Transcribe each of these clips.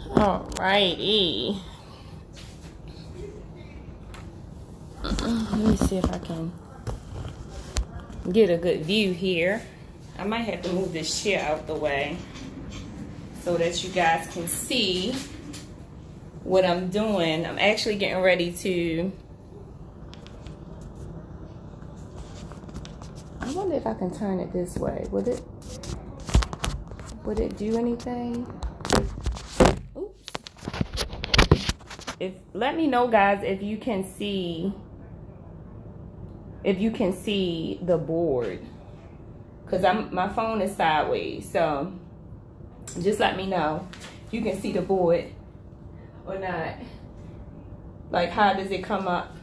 Alrighty. Let me see if I can get a good view here. I might have to move this chair out the way so that you guys can see what I'm doing. I'm actually getting ready to, I wonder if I can turn it this way. Would it do anything? Oops. Let me know, guys, if you can see the board, because my phone is sideways, so just let me know if you can see the board or not. Like, how does it come up?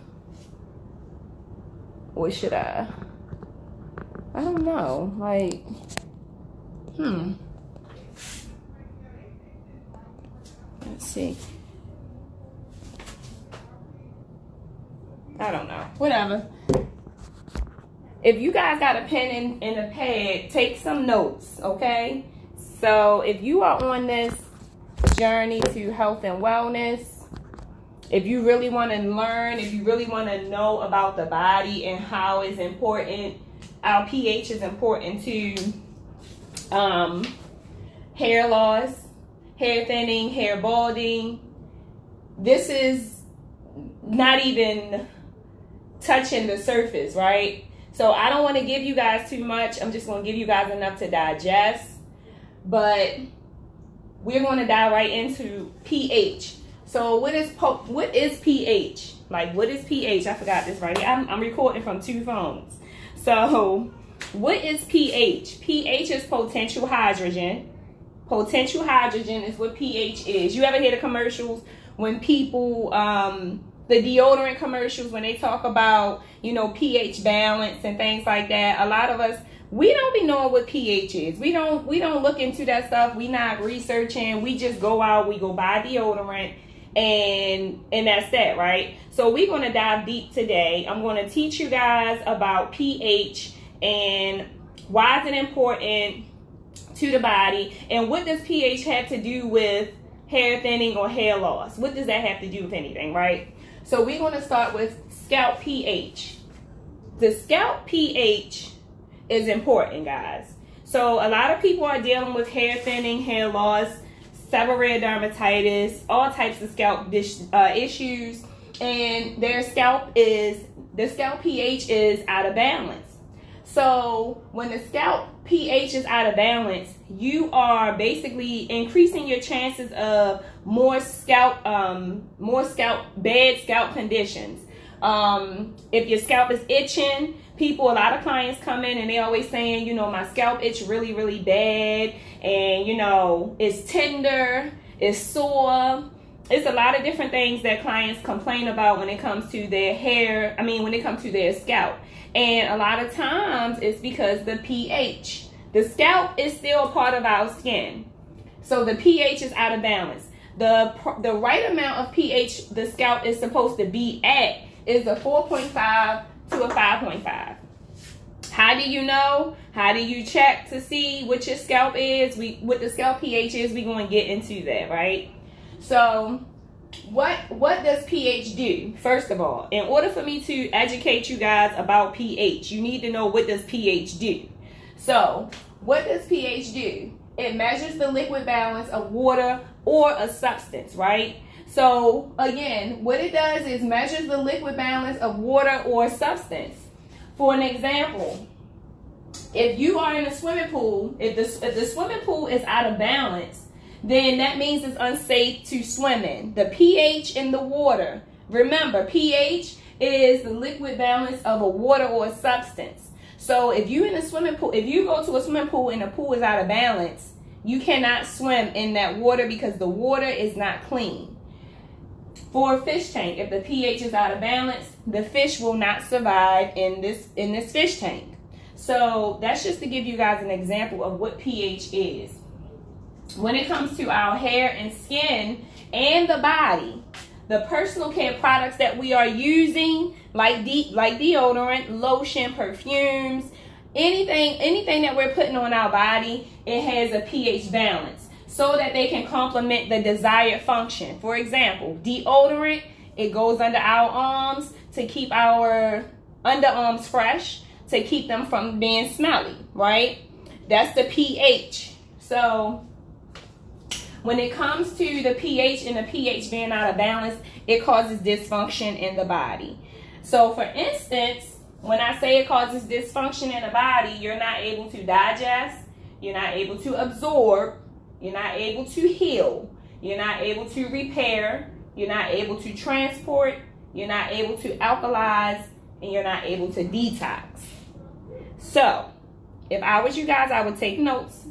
Or should I don't know, like, let's see. I don't know, whatever. If you guys got a pen and a pad, take some notes, okay? So if you are on this journey to health and wellness, if you really want to learn, if you really want to know about the body and how it's important, our pH is important to hair loss, hair thinning, hair balding. This is not even touching the surface, right? So I don't want to give you guys too much. I'm just going to give you guys enough to digest. But we're going to dive right into pH. So what is pH? Like, what is pH? I forgot this right here. I'm recording from two phones. So what is pH? pH is potential hydrogen. Potential hydrogen is what pH is. You ever hear the commercials when people, the deodorant commercials, when they talk about, pH balance and things like that? A lot of us, we don't be knowing what pH is. We don't look into that stuff. We not researching. We just go out, we go buy deodorant, and that's that, right? So we're going to dive deep today. I'm going to teach you guys about pH and why is it important to the body, and what does pH have to do with hair thinning or hair loss? What does that have to do with anything, right? So we're going to start with scalp pH. The scalp pH is important, guys. So a lot of people are dealing with hair thinning, hair loss, seborrheic dermatitis, all types of scalp issues, and the scalp pH is out of balance. So when the scalp pH is out of balance, you are basically increasing your chances of more bad scalp conditions. If your scalp is itching, a lot of clients come in and they always saying, my scalp itch really, really bad, and it's tender, it's sore. It's a lot of different things that clients complain about when it comes to their hair. When it comes to their scalp. And a lot of times it's because the pH. The scalp is still a part of our skin. So the pH is out of balance. The right amount of pH the scalp is supposed to be at is a 4.5 to a 5.5. How do you know? How do you check to see what your scalp is? What the scalp pH is, we're going to get into that, right? So what does pH do? First of all, in order for me to educate you guys about pH, you need to know what does pH do. So what does pH do? It measures the liquid balance of water or a substance, right? So again, what it does is measures the liquid balance of water or substance. For an example, if you are in a swimming pool, if the swimming pool is out of balance, then that means it's unsafe to swim in. The pH in the water, remember, pH is the liquid balance of a water or a substance. So if you in a swimming pool, if you go to a swimming pool and the pool is out of balance, you cannot swim in that water because the water is not clean. For a fish tank, if the pH is out of balance, the fish will not survive in this fish tank. So that's just to give you guys an example of what pH is. When it comes to our hair and skin and the body, the personal care products that we are using, like deodorant, lotion, perfumes, anything that we're putting on our body, it has a pH balance. so that they can complement the desired function. For example, deodorant, it goes under our arms to keep our underarms fresh, to keep them from being smelly, right? That's the pH. So when it comes to the pH and the pH being out of balance, it causes dysfunction in the body. So for instance, when I say it causes dysfunction in the body, you're not able to digest, you're not able to absorb, you're not able to heal, you're not able to repair, you're not able to transport, you're not able to alkalize, and you're not able to detox. So if I was you guys, I would take notes,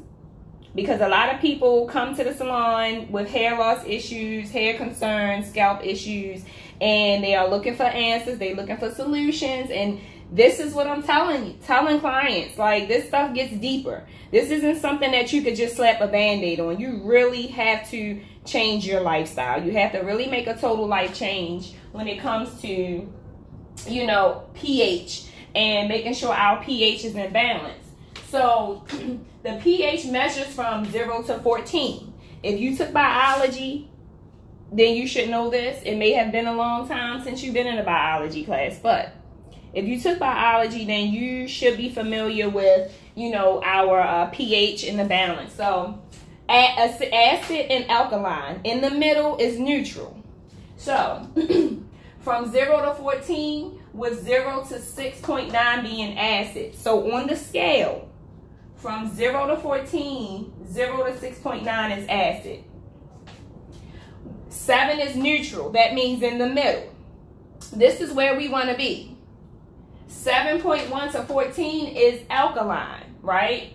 because a lot of people come to the salon with hair loss issues, hair concerns, scalp issues, and they are looking for answers, they're looking for solutions, and this is what I'm telling clients. Like, this stuff gets deeper. This isn't something that you could just slap a band-aid on. You really have to change your lifestyle. You have to really make a total life change when it comes to, you know, pH and making sure our pH is in balance. So the pH measures from 0 to 14. If you took biology, then you should know this. It may have been a long time since you've been in a biology class, but if you took biology, then you should be familiar with, you know, our pH and the balance. So acid and alkaline. In the middle is neutral. So from 0 to 14, with 0 to 6.9 being acid. So on the scale, from 0 to 14, 0 to 6.9 is acid. 7 is neutral. That means in the middle. This is where we want to be. 7.1 to 14 is alkaline, right?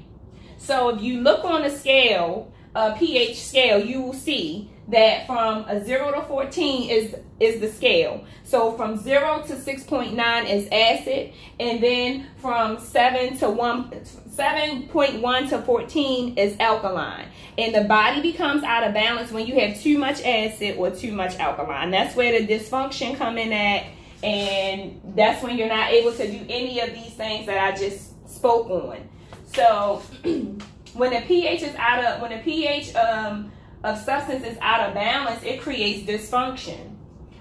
So if you look on the scale, pH scale, you will see that from a 0 to 14 is the scale. So from 0 to 6.9 is acid, and then from 7.1 to 14 is alkaline. And the body becomes out of balance when you have too much acid or too much alkaline. That's where the dysfunction come in at, and that's when you're not able to do any of these things that I just spoke on. So when the pH is of substance is out of balance, it creates dysfunction.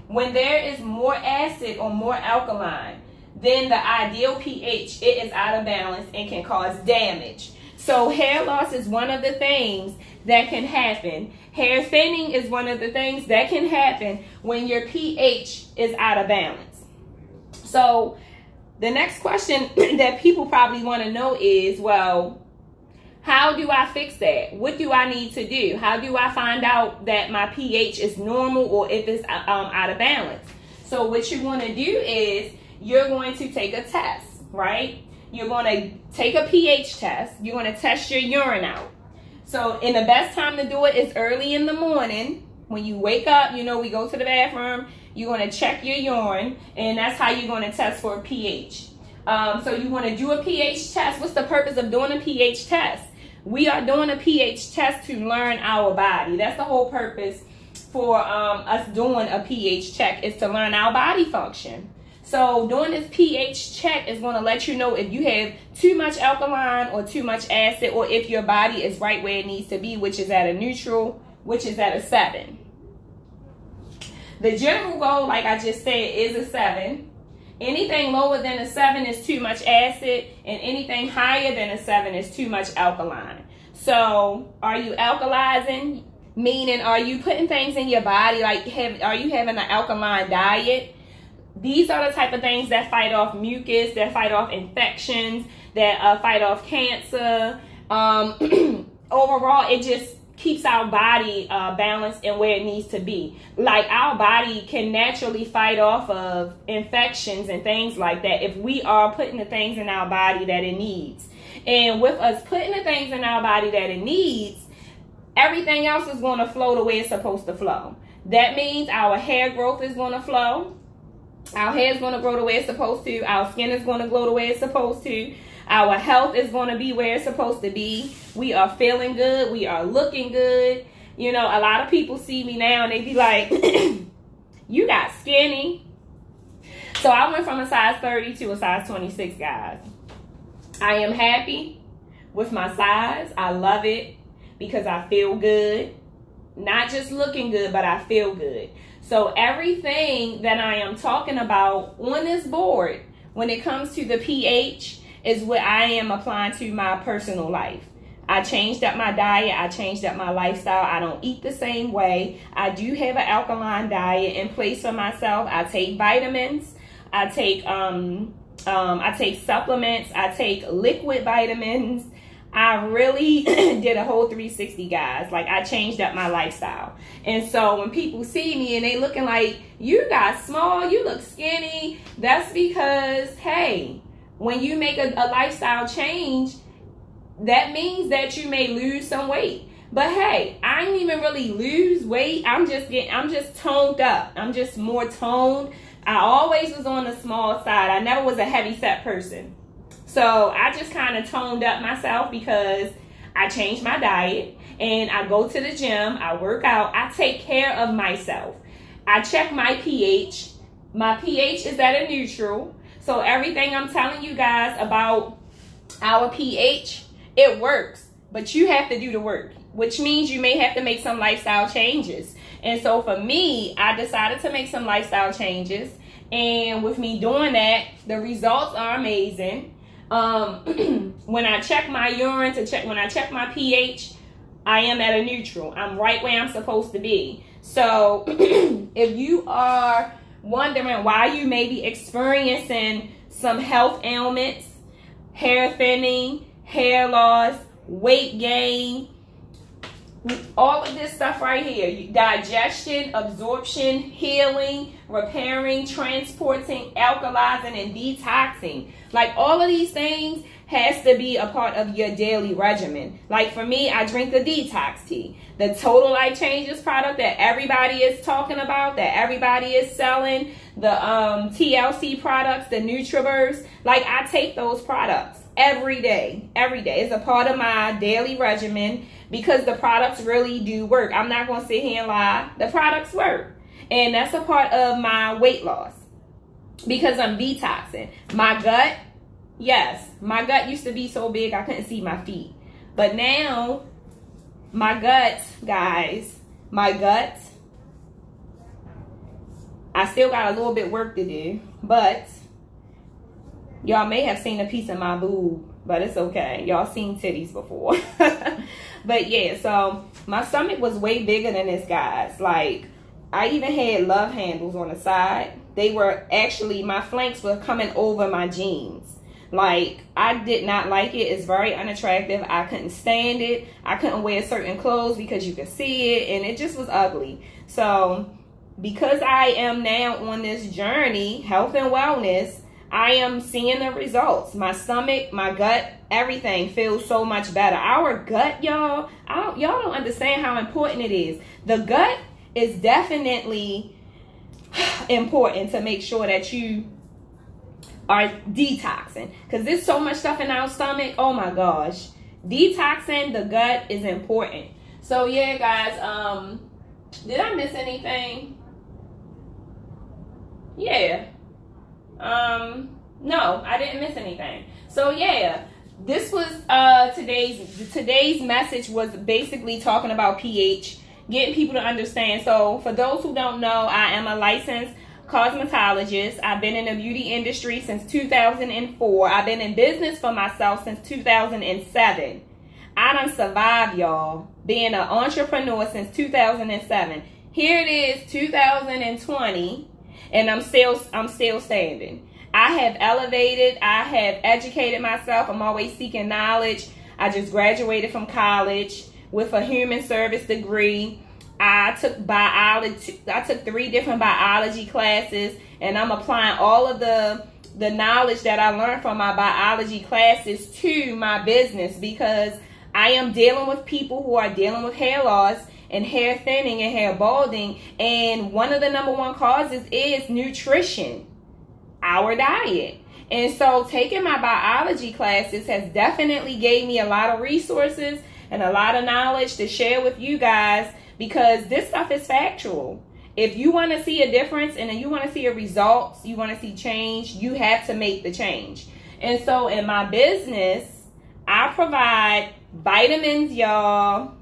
When there is more acid or more alkaline than the ideal pH, it is out of balance and can cause damage. So hair loss is one of the things that can happen. Hair thinning is one of the things that can happen when your pH is out of balance. So the next question that people probably want to know is, well, how do I fix that? What do I need to do? How do I find out that my pH is normal or if it's out of balance? So what you're going to do is you're going to take a test, right? You're going to take a pH test. You're going to test your urine out. So, and the best time to do it is early in the morning. When you wake up, you know, we go to the bathroom, you're going to check your urine, and that's how you're going to test for a pH. So you want to do a pH test. What's the purpose of doing a pH test? We are doing a pH test to learn our body. That's the whole purpose for us doing a pH check, is to learn our body function. So doing this pH check is going to let you know if you have too much alkaline or too much acid, or if your body is right where it needs to be, which is at a neutral, which is at a 7. The general goal, like I just said, is a 7. Anything lower than a 7 is too much acid, and anything higher than a 7 is too much alkaline. So are you alkalizing? Meaning, are you putting things in your body? Like, are you having an alkaline diet? These are the type of things that fight off mucus, that fight off infections, that fight off cancer. Overall, it just keeps our body balanced and where it needs to be. Like, our body can naturally fight off of infections and things like that if we are putting the things in our body that it needs. And with us putting the things in our body that it needs, everything else is going to flow the way it's supposed to flow. That means our hair growth is going to flow. Our hair is going to grow the way it's supposed to. Our skin is going to glow the way it's supposed to. Our health is going to be where it's supposed to be. We are feeling good. We are looking good. You know, a lot of people see me now and they be like, you got skinny. So I went from a size 30 to a size 26, guys. I am happy with my size. I love it. because I feel good. Not just looking good, but I feel good. So everything that I am talking about on this board, when it comes to the pH, is what I am applying to my personal life. I changed up my diet. I changed up my lifestyle. I don't eat the same way. I do have an alkaline diet in place for myself. I take vitamins. I take supplements. I take liquid vitamins. I really did a whole 360, guys. Like, I changed up my lifestyle. And so when people see me and they looking like, you got small, you look skinny, that's because, hey, when you make a lifestyle change, that means that you may lose some weight. But hey, I didn't even really lose weight. I'm just toned up. I'm just more toned. I always was on the small side. I never was a heavy set person. So I just kind of toned up myself because I changed my diet and I go to the gym, I work out, I take care of myself. I check my pH. My pH is at a neutral. So everything I'm telling you guys about our pH, it works, but you have to do the work, which means you may have to make some lifestyle changes. And so for me, I decided to make some lifestyle changes. And with me doing that, the results are amazing. When I check my urine when I check my pH, I am at a neutral. I'm right where I'm supposed to be. So if you are wondering why you may be experiencing some health ailments, hair thinning, hair loss, weight gain, all of this stuff right here, digestion, absorption, healing, repairing, transporting, alkalizing, and detoxing. Like, all of these things has to be a part of your daily regimen. Like, for me, I drink the detox tea, the Total Life Changes product that everybody is talking about, that everybody is selling, the TLC products, the Nutriverse. Like, I take those products every day. It's a part of my daily regimen because the products really do work. I'm not going to sit here and lie. The products work. And that's a part of my weight loss because I'm detoxing. My gut, yes, my gut used to be so big I couldn't see my feet. But now, my gut, guys, I still got a little bit work to do, but y'all may have seen a piece of my boob, but it's okay. Y'all seen titties before. But yeah, so my stomach was way bigger than this, guys. Like, I even had love handles on the side. They were actually, my flanks were coming over my jeans. Like, I did not like it. It's very unattractive. I couldn't stand it. I couldn't wear certain clothes because you could see it, and it just was ugly. So because I am now on this journey, health and wellness, I am seeing the results. My stomach, my gut, everything feels so much better. Our gut, y'all, y'all don't understand how important it is. The gut is definitely important to make sure that you are detoxing, because there's so much stuff in our stomach. Oh my gosh, detoxing the gut is important. So yeah, guys, did I miss anything? Yeah. No, I didn't miss anything. So yeah, this was today's message was basically talking about pH, getting people to understand. So for those who don't know, I am a licensed cosmetologist. I've been in the beauty industry since 2004. I've been in business for myself since 2007. I done survived, y'all, being an entrepreneur since 2007. Here it is, 2020, and I'm still standing. I have elevated. I have educated myself. I'm always seeking knowledge. I just graduated from college with a human service degree. I took biology. I took 3 different biology classes, and I'm applying all of the knowledge that I learned from my biology classes to my business, because I am dealing with people who are dealing with hair loss and hair thinning and hair balding, and one of the number one causes is nutrition, our diet. And so taking my biology classes has definitely gave me a lot of resources and a lot of knowledge to share with you guys, because this stuff is factual. If you want to see a difference and you want to see a result, you want to see change, you have to make the change. And so in my business, I provide vitamins, y'all,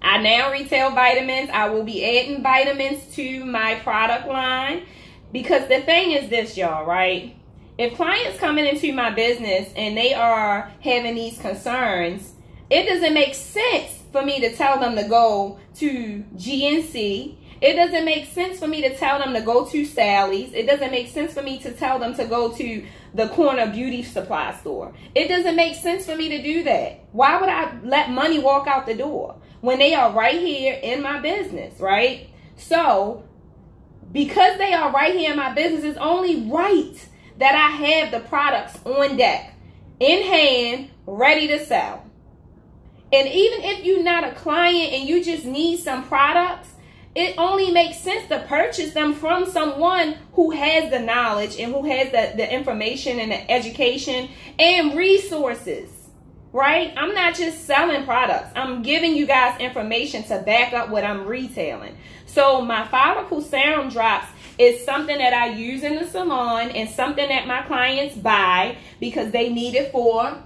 I now retail vitamins. I will be adding vitamins to my product line, because the thing is this, y'all, right? If clients coming into my business and they are having these concerns, it doesn't make sense for me to tell them to go to GNC. It doesn't make sense for me to tell them to go to Sally's. It doesn't make sense for me to tell them to go to the corner beauty supply store. It doesn't make sense for me to do that. Why would I let money walk out the door when they are right here in my business, right? So, because they are right here in my business, it's only right that I have the products on deck, in hand, ready to sell. And even if you're not a client and you just need some products, it only makes sense to purchase them from someone who has the knowledge and who has the information and the education and resources, right? I'm not just selling products. I'm giving you guys information to back up what I'm retailing. So my follicle serum drops is something that I use in the salon and something that my clients buy because they need it for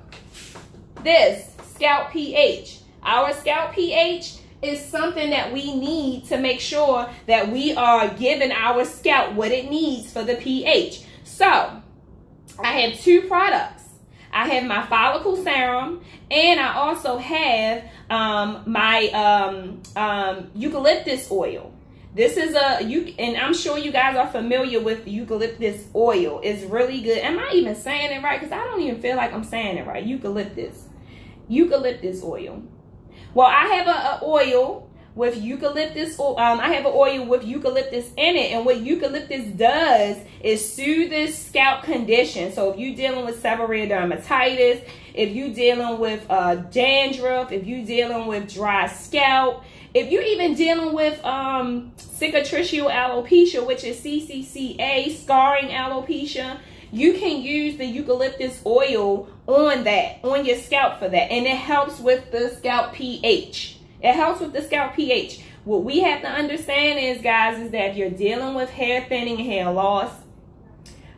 this scalp pH. Our scalp pH is something that we need to make sure that we are giving our scalp what it needs for the pH. So I have two products. I have my follicle serum, and I also have my eucalyptus oil. This is and I'm sure you guys are familiar with eucalyptus oil. It's really good. Am I even saying it right? Because I don't even feel like I'm saying it right. Eucalyptus oil. Well, I have a oil with eucalyptus. I have an oil with eucalyptus in it, and what eucalyptus does is soothe this scalp condition. So if you're dealing with seborrheic dermatitis, if you're dealing with dandruff, if you're dealing with dry scalp, if you're even dealing with cicatricial alopecia, which is CCCA, scarring alopecia, you can use the eucalyptus oil on your scalp for that. And it helps with the scalp pH. It helps with the scalp pH. What we have to understand is, guys, is that if you're dealing with hair thinning and hair loss,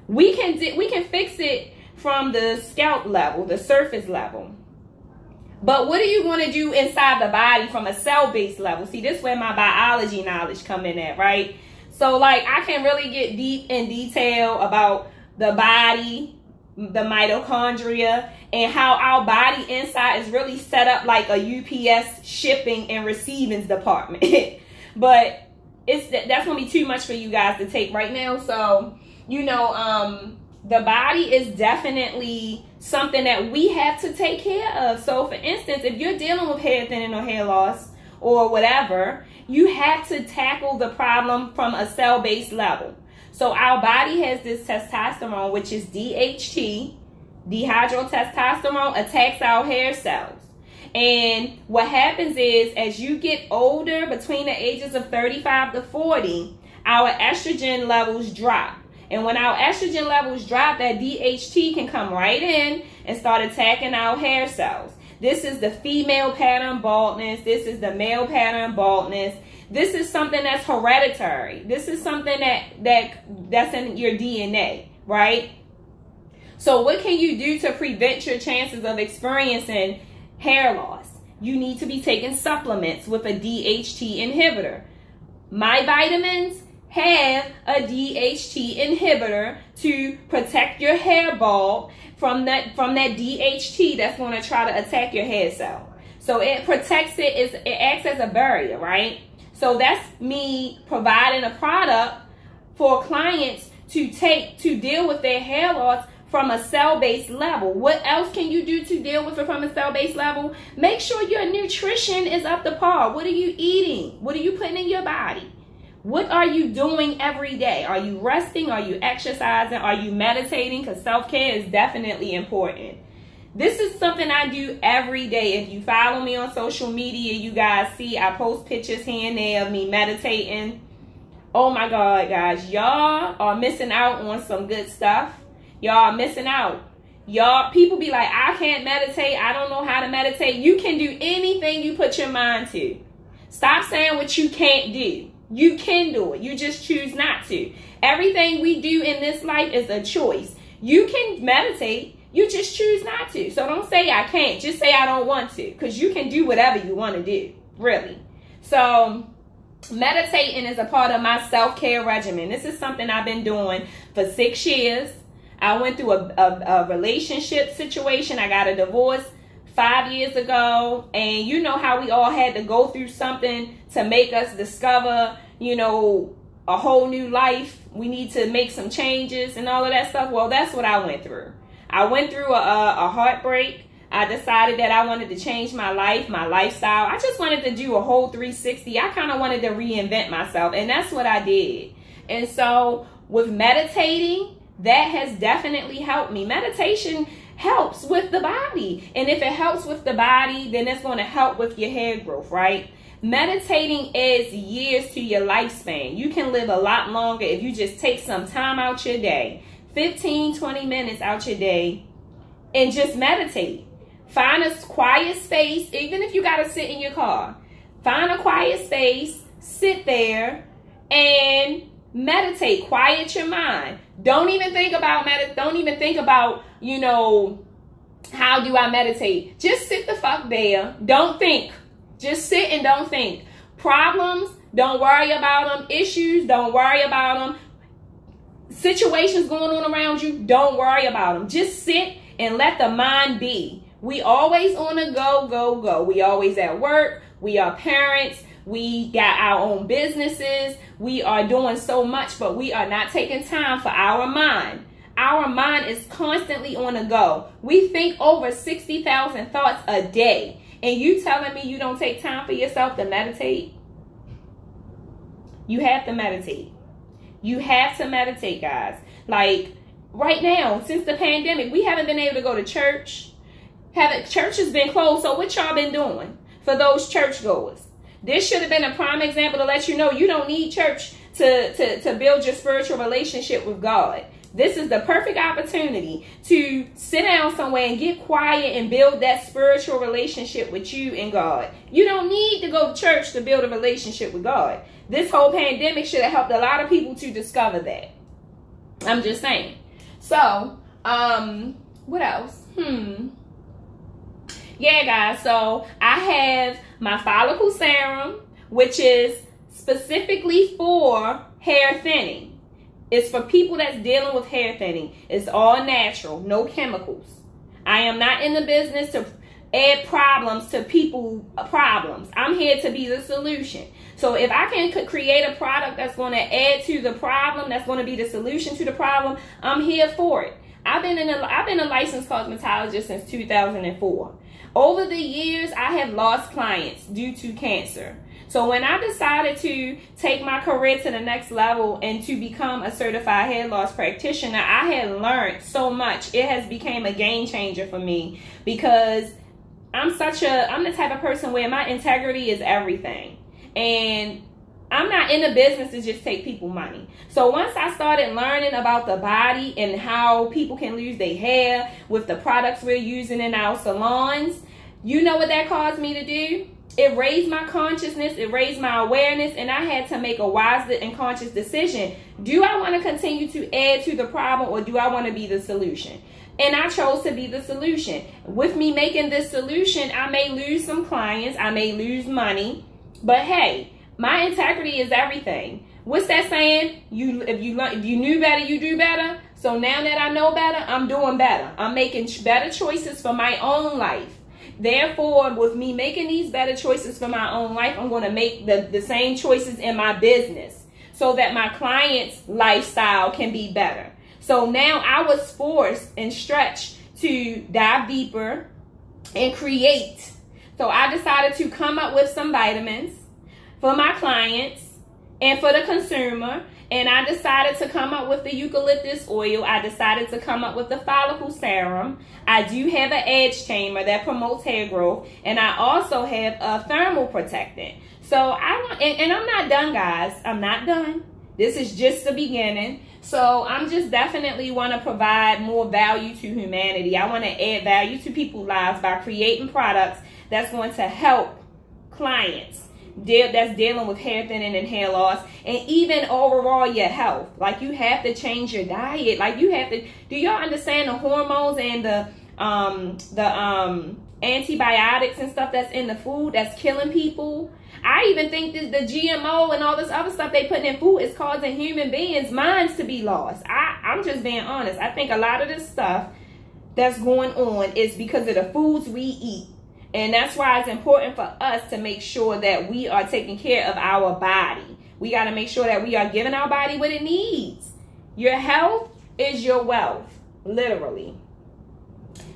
we can fix it from the scalp level, the surface level. But what are you going to do inside the body from a cell-based level? See, this is where my biology knowledge come in at, right? So, like, I can really get deep in detail about the body, the mitochondria, and how our body inside is really set up like a UPS shipping and receiving department. But that's going to be too much for you guys to take right now. So, the body is definitely something that we have to take care of. So, for instance, if you're dealing with hair thinning or hair loss or whatever, you have to tackle the problem from a cell-based level. So our body has this testosterone, which is DHT, dihydrotestosterone, attacks our hair cells. And what happens is, as you get older, between the ages of 35 to 40, our estrogen levels drop. And when our estrogen levels drop, that DHT can come right in and start attacking our hair cells. This is the female pattern baldness. This is the male pattern baldness. This is something that's hereditary. This is something that's in your DNA, right? So what can you do to prevent your chances of experiencing hair loss? You need to be taking supplements with a DHT inhibitor. My vitamins have a DHT inhibitor to protect your hair bulb from that DHT that's going to try to attack your hair cell. So it protects it, it acts as a barrier, right? So that's me providing a product for clients to take to deal with their hair loss from a cell-based level. What else can you do to deal with it from a cell-based level? Make sure your nutrition is up to par. What are you eating? What are you putting in your body? What are you doing every day? Are you resting? Are you exercising? Are you meditating? Because self-care is definitely important. This is something I do every day. If you follow me on social media, you guys see I post pictures here and there of me meditating. Oh my God, guys. Y'all are missing out on some good stuff. Y'all are missing out. Y'all, people be like, I can't meditate. I don't know how to meditate. You can do anything you put your mind to. Stop saying what you can't do. You can do it. You just choose not to. Everything we do in this life is a choice. You can meditate. You just choose not to. So don't say I can't. Just say I don't want to. Because you can do whatever you want to do. really. So meditating is a part of my self-care regimen. This is something I've been doing for 6 years. I went through a relationship situation. I got a divorce 5 years ago. And you know how we all had to go through something to make us discover, a whole new life. We need to make some changes and all of that stuff. Well, that's what I went through. I went through a heartbreak. I decided that I wanted to change my life, my lifestyle. I just wanted to do a whole 360. I kind of wanted to reinvent myself, and that's what I did. And so with meditating, that has definitely helped me. Meditation helps with the body. And if it helps with the body, then it's going to help with your hair growth, right? Meditating adds years to your lifespan. You can live a lot longer if you just take some time out your day, 15, 20 minutes out your day, and just meditate. Find a quiet space, even if you got to sit in your car. Find a quiet space, sit there, and meditate. Quiet your mind. Don't even think about how do I meditate? Just sit the fuck there. Don't think. Just sit and don't think. Problems, don't worry about them. Issues, don't worry about them. Situations going on around you, don't worry about them. Just sit and let the mind be. We always on a go. We always at work. We are parents. We got our own businesses. We are doing so much, but we are not taking time for our mind. Our mind is constantly on a go. We think over 60,000 thoughts a day. And you telling me you don't take time for yourself to meditate? You have to meditate. You have to meditate, guys. Like right now, since the pandemic, we haven't been able to go to church. Church has been closed. So what y'all been doing for those churchgoers? This should have been a prime example to let you know you don't need church to build your spiritual relationship with God. This is the perfect opportunity to sit down somewhere and get quiet and build that spiritual relationship with you and God. You don't need to go to church to build a relationship with God. This whole pandemic should have helped a lot of people to discover that. I'm just saying. So, what else? Yeah, guys, so I have my follicle serum, which is specifically for hair thinning. It's for people that's dealing with hair thinning. It's all natural, no chemicals. I am not in the business to add problems to people's problems. I'm here to be the solution. So if I can create a product that's going to add to the problem, that's going to be the solution to the problem, I'm here for it. I've been a licensed cosmetologist since 2004. Over the years, I have lost clients due to cancer. So when I decided to take my career to the next level and to become a certified hair loss practitioner, I had learned so much. It has become a game changer for me because I'm the type of person where my integrity is everything. And I'm not in the business to just take people money. So once I started learning about the body and how people can lose their hair with the products we're using in our salons, you know what that caused me to do? It raised my consciousness, it raised my awareness, and I had to make a wise and conscious decision. Do I want to continue to add to the problem, or do I want to be the solution? And I chose to be the solution. With me making this solution, I may lose some clients, I may lose money, but hey, my integrity is everything. What's that saying? If you knew better, you do better. So now that I know better, I'm doing better. I'm making better choices for my own life. Therefore, with me making these better choices for my own life, I'm going to make the same choices in my business so that my client's lifestyle can be better. So now I was forced and stretched to dive deeper and create. So I decided to come up with some vitamins for my clients and for the consumer. And I decided to come up with the eucalyptus oil. I decided to come up with the follicle serum. I do have an edge tamer that promotes hair growth. And I also have a thermal protectant. So and I'm not done, guys. I'm not done. This is just the beginning. So I'm just definitely want to provide more value to humanity. I want to add value to people's lives by creating products that's going to help clients that's dealing with hair thinning and hair loss, and even overall your health. Like, you have to change your diet. Like, you have to. Do y'all understand the hormones and antibiotics and stuff that's in the food that's killing people. I even think that the GMO and all this other stuff they put in food is causing human beings' minds to be lost. I'm just being honest. I think a lot of this stuff that's going on is because of the foods we eat. And that's why it's important for us to make sure that we are taking care of our body. We got to make sure that we are giving our body what it needs. Your health is your wealth, literally.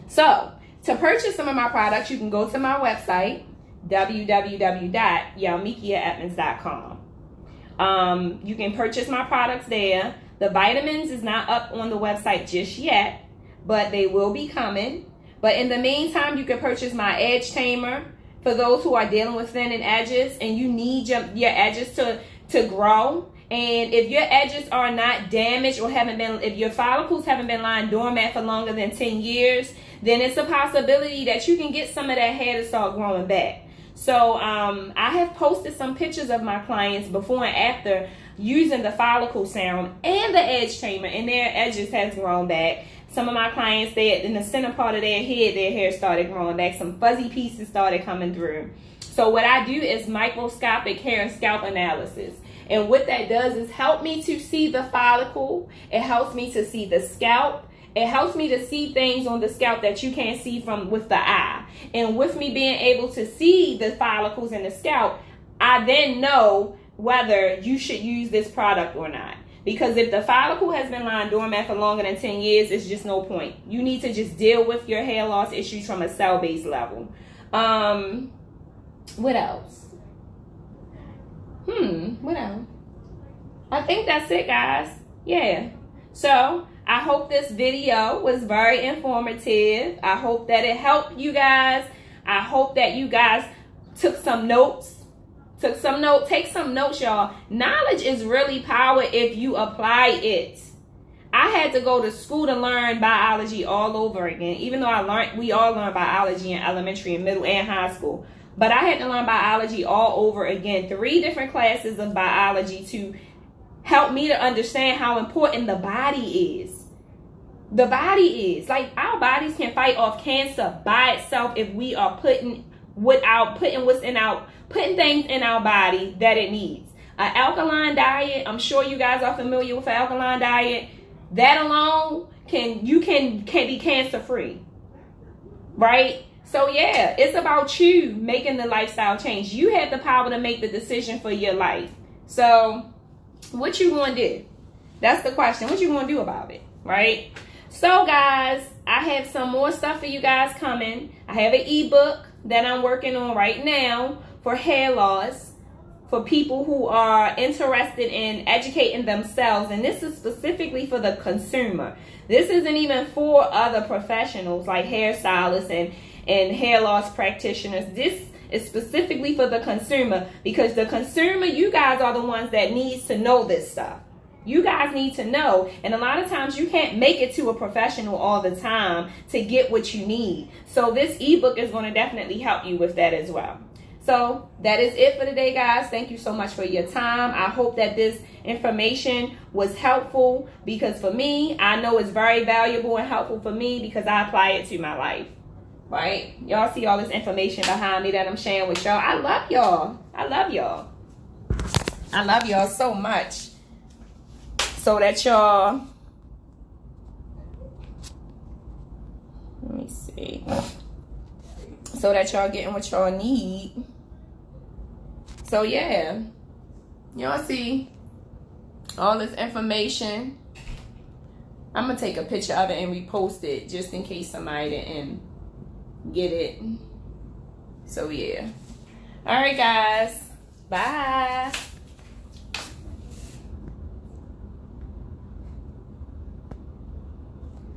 So, to purchase some of my products, you can go to my website, www.yalmikiaedmonds.com. You can purchase my products there. The vitamins is not up on the website just yet, but they will be coming. But in the meantime, you can purchase my Edge Tamer for those who are dealing with thinning edges and you need your edges to grow. And if your edges are not damaged or if your follicles haven't been lying dormant for longer than 10 years, then it's a possibility that you can get some of that hair to start growing back. So I have posted some pictures of my clients before and after using the follicle serum and the Edge Tamer, and their edges has grown back. Some of my clients, in the center part of their head, their hair started growing back. Some fuzzy pieces started coming through. So what I do is microscopic hair and scalp analysis. And what that does is help me to see the follicle. It helps me to see the scalp. It helps me to see things on the scalp that you can't see with the eye. And with me being able to see the follicles in the scalp, I then know whether you should use this product or not. Because if the follicle has been lying dormant for longer than 10 years, it's just no point. You need to just deal with your hair loss issues from a cell-based level. What else? What else? I think that's it, guys. Yeah. So, I hope this video was very informative. I hope that it helped you guys. I hope that you guys took some notes. Take some notes, y'all. Knowledge is really power if you apply it. I had to go to school to learn biology all over again, even though we all learned biology in elementary and middle and high school. But I had to learn biology all over again. 3 different classes of biology to help me to understand how important the body is. The body is. Like, our bodies can fight off cancer by itself if we are putting things in our body that it needs. An alkaline diet, I'm sure you guys are familiar with an alkaline diet. That alone can be cancer free, right? So yeah, it's about you making the lifestyle change. You have the power to make the decision for your life. So what you gonna do? That's the question. What you gonna do about it, right? So guys, I have some more stuff for you guys coming. I have an ebook that I'm working on right now for hair loss, for people who are interested in educating themselves. And this is specifically for the consumer. This isn't even for other professionals like hairstylists and hair loss practitioners. This is specifically for the consumer, because the consumer, you guys are the ones that needs to know this stuff. You guys need to know. And a lot of times you can't make it to a professional all the time to get what you need. So this ebook is going to definitely help you with that as well. So that is it for today, guys. Thank you so much for your time. I hope that this information was helpful, because for me, I know it's very valuable and helpful for me because I apply it to my life. Right? Y'all see all this information behind me that I'm sharing with y'all. I love y'all. I love y'all. I love y'all so much. So that y'all, let me see, so that y'all getting what y'all need. So yeah, y'all see all this information. I'm gonna take a picture of it and repost it just in case somebody didn't get it. So yeah. All right, guys. Bye.